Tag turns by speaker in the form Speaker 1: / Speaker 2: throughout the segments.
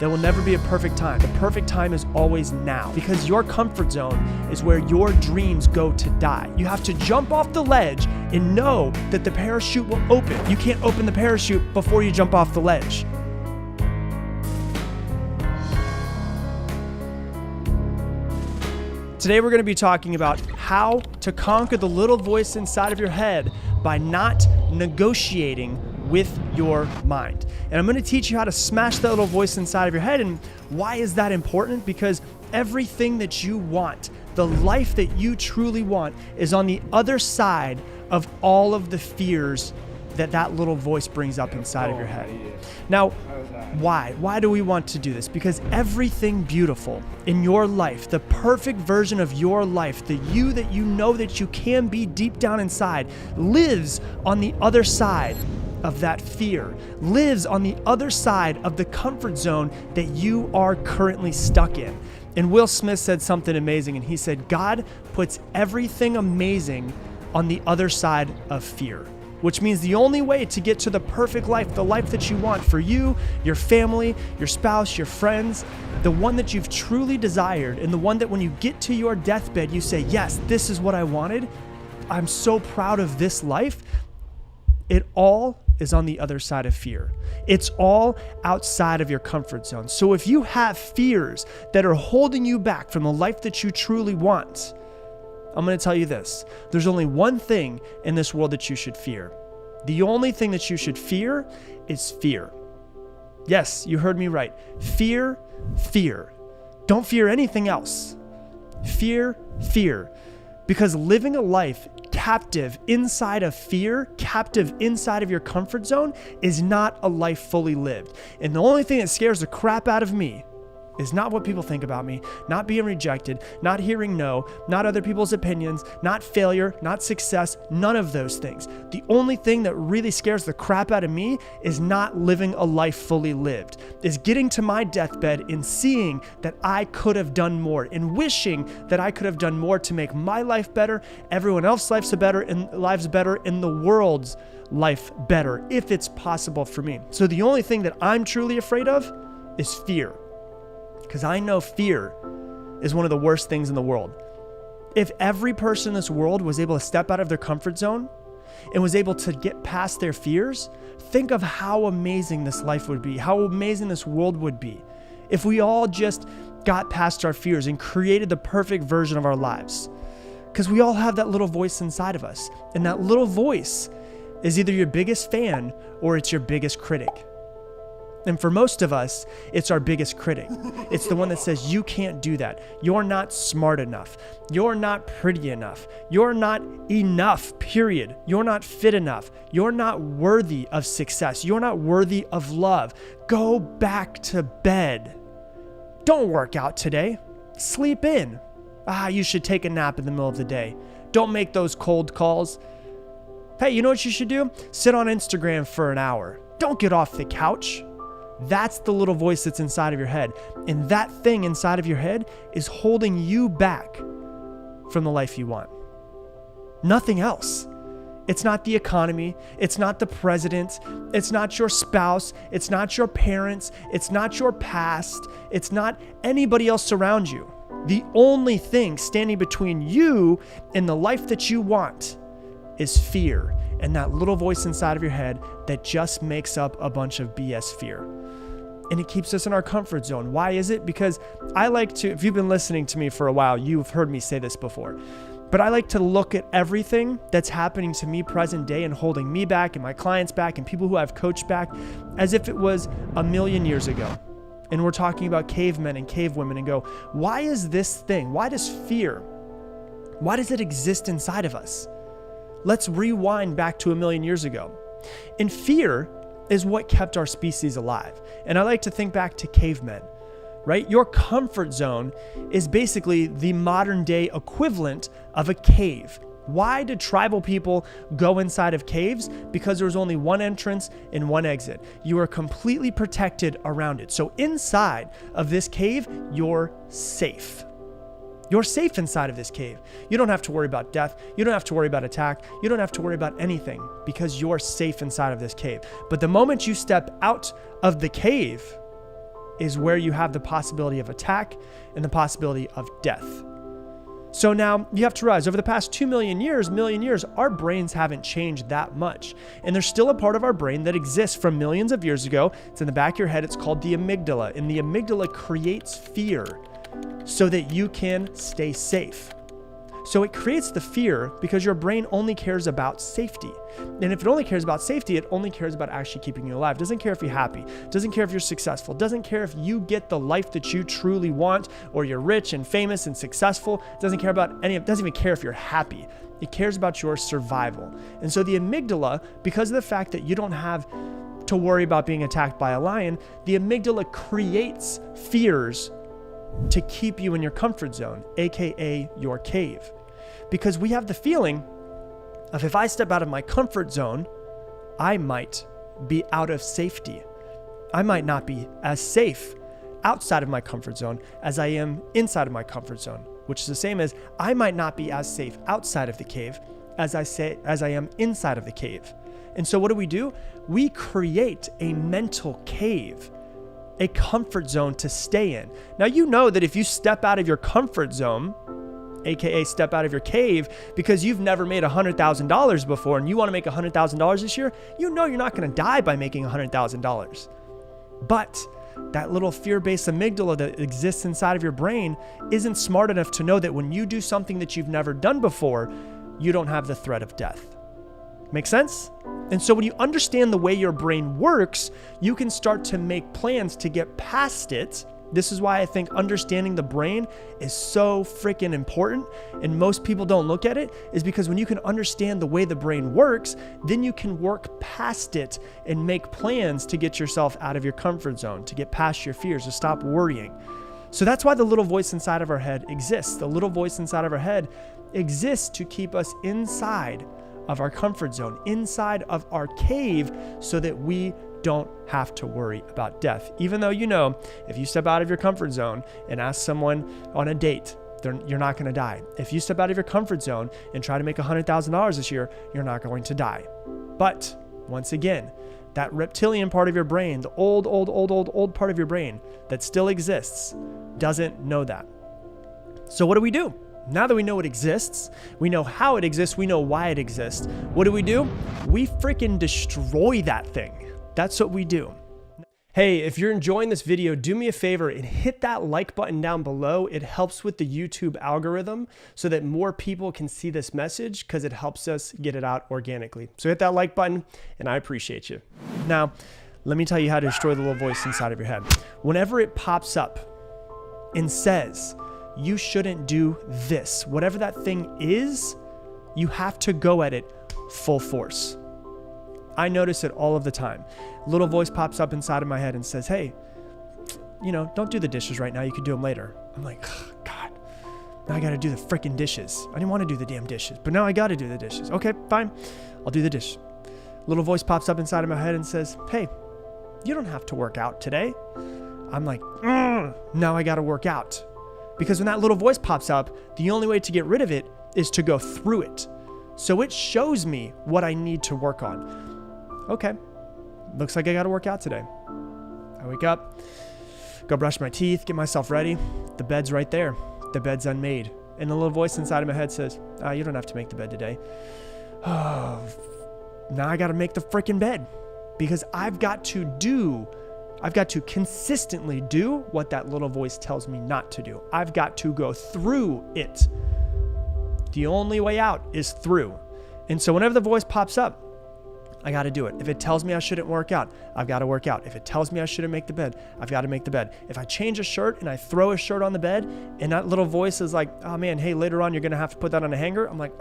Speaker 1: There will never be a perfect time. The perfect time is always now, because your comfort zone is where your dreams go to die. You have to jump off the ledge and know that the parachute will open. You can't open the parachute before you jump off the ledge. Today we're going to be talking about how to conquer the little voice inside of your head by not negotiating with your mind. And I'm going to teach you how to smash that little voice inside of your head. And why is that important? Because everything that you want, the life that you truly want, is on the other side of all of the fears that little voice brings up inside of your head. Now, why? Why do we want to do this? Because everything beautiful in your life, the perfect version of your life, the you that you know that you can be deep down inside, lives on the other side of that fear, lives on the other side of the comfort zone that you are currently stuck in. And Will Smith said something amazing, and he said, God puts everything amazing on the other side of fear. Which means the only way to get to the perfect life, the life that you want for you, your family, your spouse, your friends, the one that you've truly desired, and the one that when you get to your deathbed, you say, yes, this is what I wanted. I'm so proud of this life. It all is on the other side of fear. It's all outside of your comfort zone. So if you have fears that are holding you back from the life that you truly want, I'm going to tell you this. There's only one thing in this world that you should fear. The only thing that you should fear is fear. Yes, you heard me right. Fear, fear. Don't fear anything else. Fear, fear. Because living a life captive inside of fear, captive inside of your comfort zone, is not a life fully lived. And the only thing that scares the crap out of me is not what people think about me, not being rejected, not hearing no, not other people's opinions, not failure, not success, none of those things. The only thing that really scares the crap out of me is not living a life fully lived, is getting to my deathbed and seeing that I could have done more and wishing that I could have done more to make my life better, everyone else's lives better, and the world's life better, if it's possible for me. So the only thing that I'm truly afraid of is fear. Because I know fear is one of the worst things in the world. If every person in this world was able to step out of their comfort zone and was able to get past their fears, think of how amazing this life would be, how amazing this world would be if we all just got past our fears and created the perfect version of our lives. Because we all have that little voice inside of us. And that little voice is either your biggest fan or it's your biggest critic. And for most of us, it's our biggest critic. It's the one that says, you can't do that. You're not smart enough. You're not pretty enough. You're not enough, period. You're not fit enough. You're not worthy of success. You're not worthy of love. Go back to bed. Don't work out today. Sleep in. You should take a nap in the middle of the day. Don't make those cold calls. Hey, you know what you should do? Sit on Instagram for an hour. Don't get off the couch. That's the little voice that's inside of your head. And that thing inside of your head is holding you back from the life you want. Nothing else. It's not the economy. It's not the president. It's not your spouse. It's not your parents. It's not your past. It's not anybody else around you. The only thing standing between you and the life that you want is fear. And that little voice inside of your head that just makes up a bunch of BS fear. And it keeps us in our comfort zone. Why is it? Because I like to, if you've been listening to me for a while, you've heard me say this before, but I like to look at everything that's happening to me present day and holding me back and my clients back and people who I've coached back as if it was 1,000,000 years ago. And we're talking about cavemen and cavewomen and go, why is this thing? Why does fear? Why does it exist inside of us? Let's rewind back to 1,000,000 years ago. And fear is what kept our species alive. And I like to think back to cavemen, right? Your comfort zone is basically the modern day equivalent of a cave. Why did tribal people go inside of caves? Because there was only one entrance and one exit. You are completely protected around it. So inside of this cave, you're safe. You're safe inside of this cave. You don't have to worry about death. You don't have to worry about attack. You don't have to worry about anything because you're safe inside of this cave. But the moment you step out of the cave, is where you have the possibility of attack and the possibility of death. So now you have to realize over the past 2 million years, our brains haven't changed that much. And there's still a part of our brain that exists from millions of years ago. It's in the back of your head. It's called the amygdala. And the amygdala creates fear so that you can stay safe. So it creates the fear because your brain only cares about safety. And if it only cares about safety, it only cares about actually keeping you alive. It doesn't care if you're happy. It doesn't care if you're successful. It doesn't care if you get the life that you truly want or you're rich and famous and successful. It doesn't care about any of it. It doesn't even care if you're happy. It cares about your survival. And so the amygdala, because of the fact that you don't have to worry about being attacked by a lion, the amygdala creates fears to keep you in your comfort zone, aka your cave. Because we have the feeling of if I step out of my comfort zone, I might be out of safety. I might not be as safe outside of my comfort zone as I am inside of my comfort zone, which is the same as I might not be as safe outside of the cave as I am inside of the cave. And so what do? We create a mental cave, a comfort zone to stay in. Now, you know that if you step out of your comfort zone, aka step out of your cave, because you've never made $100,000 before and you want to make $100,000 this year, you know you're not going to die by making $100,000. But that little fear-based amygdala that exists inside of your brain isn't smart enough to know that when you do something that you've never done before, you don't have the threat of death. Make sense? And so when you understand the way your brain works, you can start to make plans to get past it. This is why I think understanding the brain is so freaking important, and most people don't look at it, is because when you can understand the way the brain works, then you can work past it and make plans to get yourself out of your comfort zone, to get past your fears, to stop worrying. So that's why the little voice inside of our head exists. The little voice inside of our head exists to keep us inside of our comfort zone, inside of our cave, so that we don't have to worry about death. Even though you know, if you step out of your comfort zone and ask someone on a date, you're not going to die. If you step out of your comfort zone and try to make $100,000 this year, you're not going to die. But once again, that reptilian part of your brain, the old part of your brain that still exists, doesn't know that. So what do? Now that we know it exists, we know how it exists, we know why it exists, what do? We freaking destroy that thing. That's what we do. Hey, if you're enjoying this video, do me a favor and hit that like button down below. It helps with the YouTube algorithm so that more people can see this message, because it helps us get it out organically. So hit that like button and I appreciate you. Now, let me tell you how to destroy the little voice inside of your head. Whenever it pops up and says, you shouldn't do this, whatever that thing is, you have to go at it full force. I notice it all of the time. Little voice pops up inside of my head and says, hey, don't do the dishes right now. You can do them later. I'm like, oh, God, now I got to do the freaking dishes. I didn't want to do the damn dishes, but now I got to do the dishes. Okay, fine. I'll do the dish. Little voice pops up inside of my head and says, hey, you don't have to work out today. I'm like, now I got to work out. Because when that little voice pops up, the only way to get rid of it is to go through it. So it shows me what I need to work on. Okay, looks like I got to work out today. I wake up, go brush my teeth, get myself ready. The bed's right there. The bed's unmade. And the little voice inside of my head says, you don't have to make the bed today. Oh, now I got to make the freaking bed, because I've got to consistently do what that little voice tells me not to do. I've got to go through it. The only way out is through. And so whenever the voice pops up, I got to do it. If it tells me I shouldn't work out, I've got to work out. If it tells me I shouldn't make the bed, I've got to make the bed. If I change a shirt and I throw a shirt on the bed and that little voice is like, oh man, hey, later on, you're going to have to put that on a hanger. I'm like,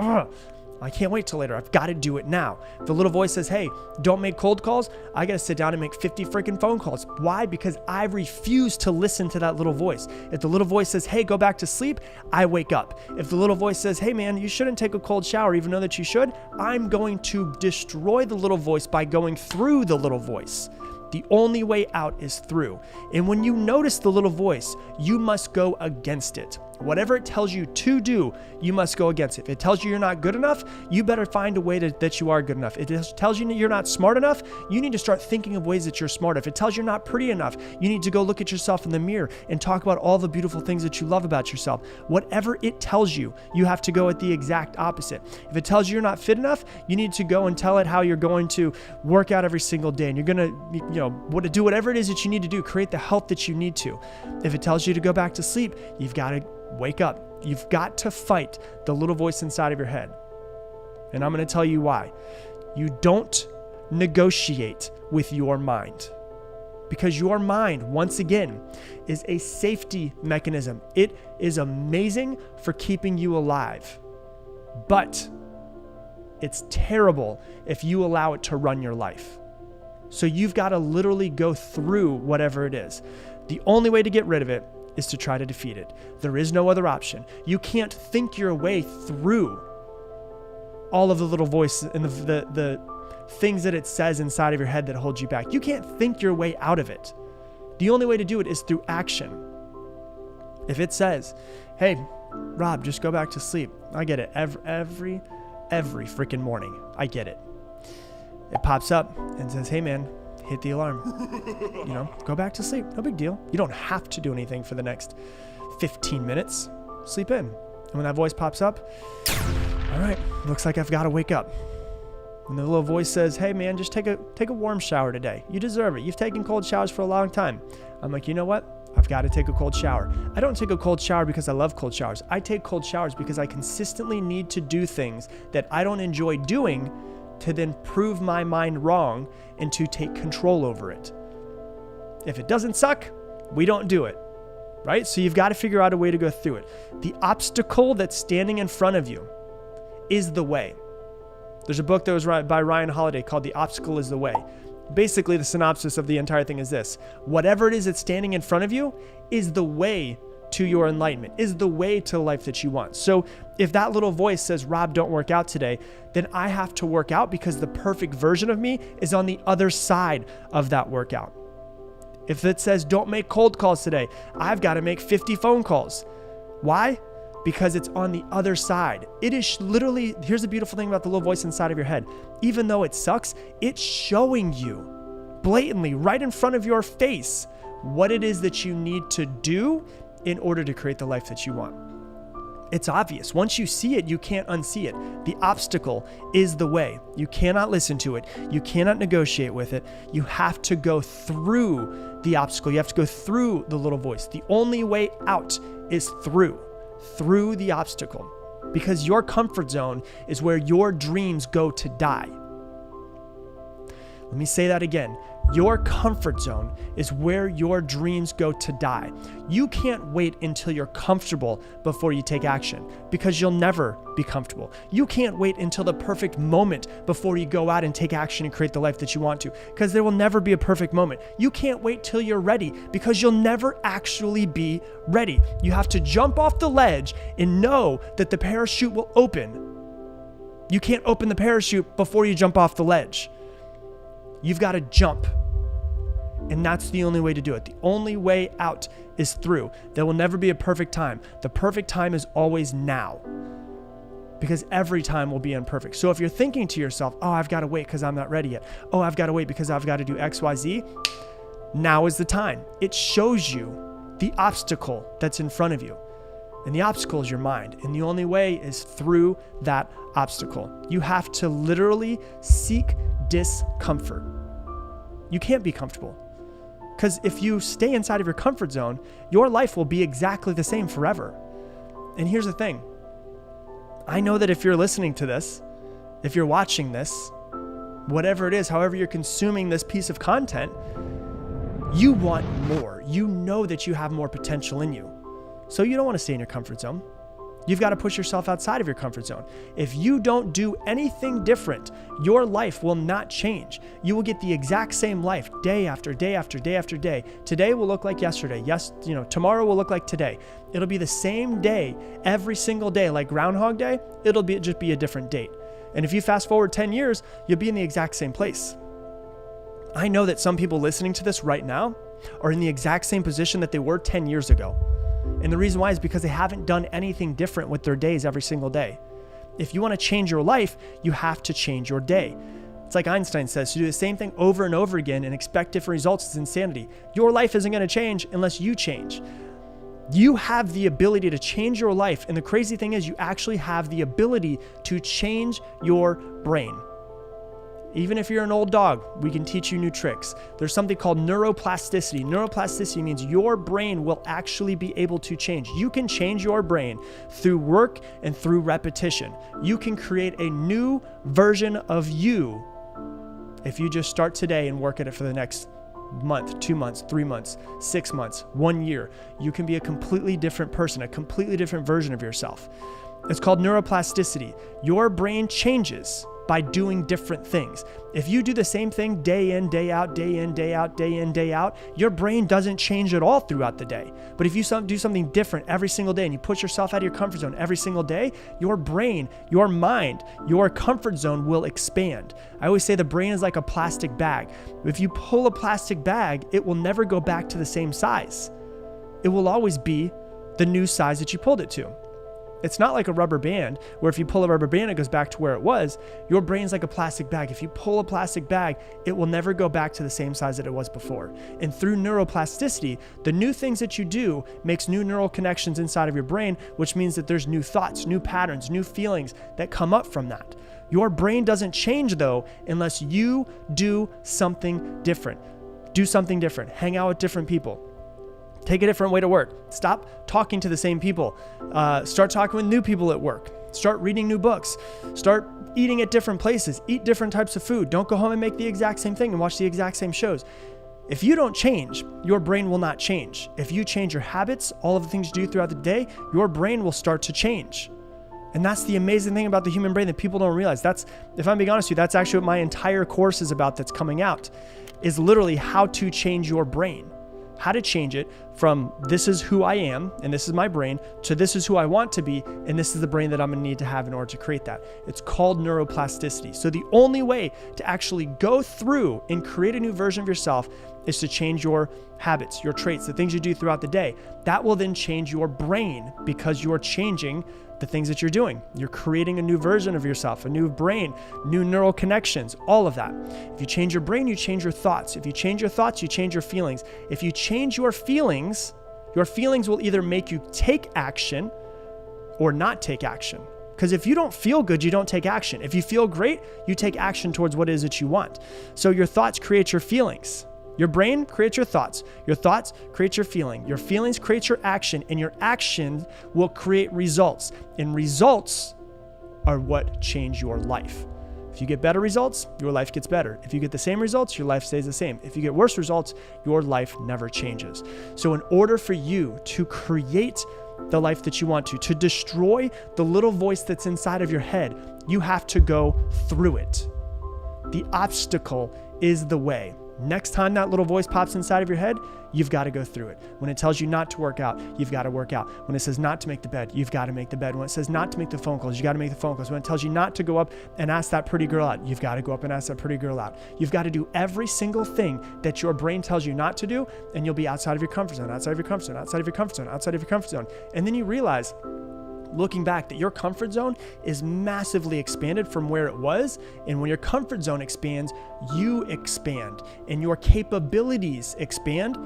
Speaker 1: I can't wait till later. I've got to do it now. If the little voice says, hey, don't make cold calls, I got to sit down and make 50 freaking phone calls. Why? Because I refuse to listen to that little voice. If the little voice says, hey, go back to sleep, I wake up. If the little voice says, hey man, you shouldn't take a cold shower even though that you should, I'm going to destroy the little voice by going through the little voice. The only way out is through. And when you notice the little voice, you must go against it. Whatever it tells you to do, you must go against it. If it tells you you're not good enough, you better find a way that you are good enough. If it tells you you're not smart enough, you need to start thinking of ways that you're smart. If it tells you you're not pretty enough, you need to go look at yourself in the mirror and talk about all the beautiful things that you love about yourself. Whatever it tells you, you have to go at the exact opposite. If it tells you you're not fit enough, you need to go and tell it how you're going to work out every single day and you're going to, do whatever it is that you need to do, create the health that you need to. If it tells you to go back to sleep, you've got to wake up. You've got to fight the little voice inside of your head. And I'm going to tell you why. You don't negotiate with your mind. Because your mind, once again, is a safety mechanism. It is amazing for keeping you alive. But it's terrible if you allow it to run your life. So you've got to literally go through whatever it is. The only way to get rid of it is to try to defeat it. There is no other option. You can't think your way through all of the little voices and the things that it says inside of your head that hold you back. You can't think your way out of it. The only way to do it is through action. If it says, hey, Rob, just go back to sleep. I get it. Every freaking morning. I get it. It pops up and says, hey man, hit the alarm, go back to sleep. No big deal. You don't have to do anything for the next 15 minutes. Sleep in. And when that voice pops up, all right, looks like I've got to wake up. And the little voice says, hey man, just take a warm shower today. You deserve it. You've taken cold showers for a long time. I'm like, you know what? I've got to take a cold shower. I don't take a cold shower because I love cold showers. I take cold showers because I consistently need to do things that I don't enjoy doing to then prove my mind wrong and to take control over it. If it doesn't suck, we don't do it, right? So you've got to figure out a way to go through it. The obstacle that's standing in front of you is the way. There's a book that was by Ryan Holiday called The Obstacle is the Way. Basically, the synopsis of the entire thing is this: whatever it is that's standing in front of you is the way to your enlightenment, is the way to the life that you want. So if that little voice says, Rob, don't work out today, then I have to work out because the perfect version of me is on the other side of that workout. If it says, don't make cold calls today, I've got to make 50 phone calls. Why? Because it's on the other side. It is literally, here's the beautiful thing about the little voice inside of your head. Even though it sucks, it's showing you blatantly right in front of your face what it is that you need to do in order to create the life that you want. It's obvious. Once you see it, you can't unsee it. The obstacle is the way. You cannot listen to it. You cannot negotiate with it. You have to go through the obstacle. You have to go through the little voice. The only way out is through the obstacle, because your comfort zone is where your dreams go to die. Let me say that again. Your comfort zone is where your dreams go to die. You can't wait until you're comfortable before you take action, because you'll never be comfortable. You can't wait until the perfect moment before you go out and take action and create the life that you want to, because there will never be a perfect moment. You can't wait till you're ready, because you'll never actually be ready. You have to jump off the ledge and know that the parachute will open. You can't open the parachute before you jump off the ledge. You've got to jump. And that's the only way to do it. The only way out is through. There will never be a perfect time. The perfect time is always now, because every time will be imperfect. So if you're thinking to yourself, oh, I've got to wait because I'm not ready yet. Oh, I've got to wait because I've got to do X, Y, Z. Now is the time. It shows you the obstacle that's in front of you. And the obstacle is your mind. And the only way is through that obstacle. You have to literally seek discomfort. You can't be comfortable. Because if you stay inside of your comfort zone, your life will be exactly the same forever. And here's the thing. I know that if you're listening to this, if you're watching this, whatever it is, however you're consuming this piece of content, you want more. You know that you have more potential in you. So you don't want to stay in your comfort zone. You've got to push yourself outside of your comfort zone. If you don't do anything different, your life will not change. You will get the exact same life day after day after day after day. Today will look like yesterday. Tomorrow will look like today. It'll be the same day every single day, like Groundhog Day. It'll just be a different date. And if you fast forward 10 years, you'll be in the exact same place. I know that some people listening to this right now are in the exact same position that they were 10 years ago. And the reason why is because they haven't done anything different with their days every single day. If you want to change your life, you have to change your day. It's like Einstein says, to do the same thing over and over again and expect different results is insanity. Your life isn't going to change unless you change. You have the ability to change your life. And the crazy thing is you actually have the ability to change your brain. Even if you're an old dog, we can teach you new tricks. There's something called neuroplasticity. Neuroplasticity means your brain will actually be able to change. You can change your brain through work and through repetition. You can create a new version of you if you just start today and work at it for the next month, 2 months, 3 months, 6 months, 1 year. You can be a completely different person, a completely different version of yourself. It's called neuroplasticity. Your brain changes by doing different things. If you do the same thing day in, day out, day in, day out, day in, day out, your brain doesn't change at all throughout the day. But if you do something different every single day and you push yourself out of your comfort zone every single day, your brain, your mind, your comfort zone will expand. I always say the brain is like a plastic bag. If you pull a plastic bag, it will never go back to the same size. It will always be the new size that you pulled it to. It's not like a rubber band where if you pull a rubber band, it goes back to where it was. Your brain's like a plastic bag. If you pull a plastic bag, it will never go back to the same size that it was before. And through neuroplasticity, the new things that you do makes new neural connections inside of your brain, which means that there's new thoughts, new patterns, new feelings that come up from that. Your brain doesn't change though, unless you do something different. Do something different. Hang out with different people. Take a different way to work. Stop talking to the same people. Start talking with new people at work. Start reading new books. Start eating at different places. Eat different types of food. Don't go home and make the exact same thing and watch the exact same shows. If you don't change, your brain will not change. If you change your habits, all of the things you do throughout the day, your brain will start to change. And that's the amazing thing about the human brain that people don't realize. That's, if I'm being honest with you, that's actually what my entire course is about that's coming out, is literally how to change your brain. How to change it from this is who I am and this is my brain to this is who I want to be and this is the brain that I'm gonna need to have in order to create that. It's called neuroplasticity. So the only way to actually go through and create a new version of yourself is to change your habits, your traits, the things you do throughout the day. That will then change your brain because you're changing the things that you're doing. You're creating a new version of yourself, a new brain, new neural connections, all of that. If you change your brain, you change your thoughts. If you change your thoughts, you change your feelings. If you change your feelings will either make you take action or not take action. Because if you don't feel good, you don't take action. If you feel great, you take action towards what it is that you want. So your thoughts create your feelings. Your brain creates your thoughts create your feelings create your action, and your action will create results. And results are what change your life. If you get better results, your life gets better. If you get the same results, your life stays the same. If you get worse results, your life never changes. So in order for you to create the life that you want to destroy the little voice that's inside of your head, you have to go through it. The obstacle is the way. Next time that little voice pops inside of your head, you've got to go through it. When it tells you not to work out, you've got to work out. When it says not to make the bed, you've got to make the bed. When it says not to make the phone calls, you got to make the phone calls. When it tells you not to go up and ask that pretty girl out, you've got to go up and ask that pretty girl out. You've got to do every single thing that your brain tells you not to do, and you'll be outside of your comfort zone, outside of your comfort zone, outside of your comfort zone, outside of your comfort zone. And then you realize, looking back, that your comfort zone is massively expanded from where it was. And when your comfort zone expands, you expand and your capabilities expand,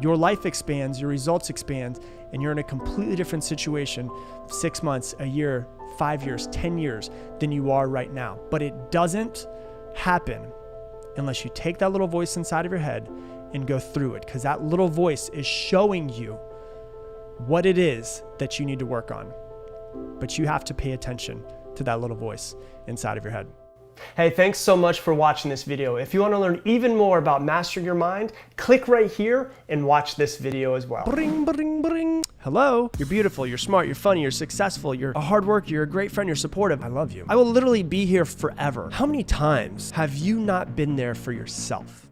Speaker 1: your life expands, your results expand, and you're in a completely different situation 6 months, a year, 5 years, 10 years than you are right now. But it doesn't happen unless you take that little voice inside of your head and go through it, because that little voice is showing you what it is that you need to work on. But you have to pay attention to that little voice inside of your head. Hey, thanks so much for watching this video. If you want to learn even more about mastering your mind, click right here and watch this video as well. Bring, bring, bring. Hello, you're beautiful, you're smart, you're funny, you're successful, you're a hard worker, you're a great friend, you're supportive. I love you. I will literally be here forever. How many times have you not been there for yourself?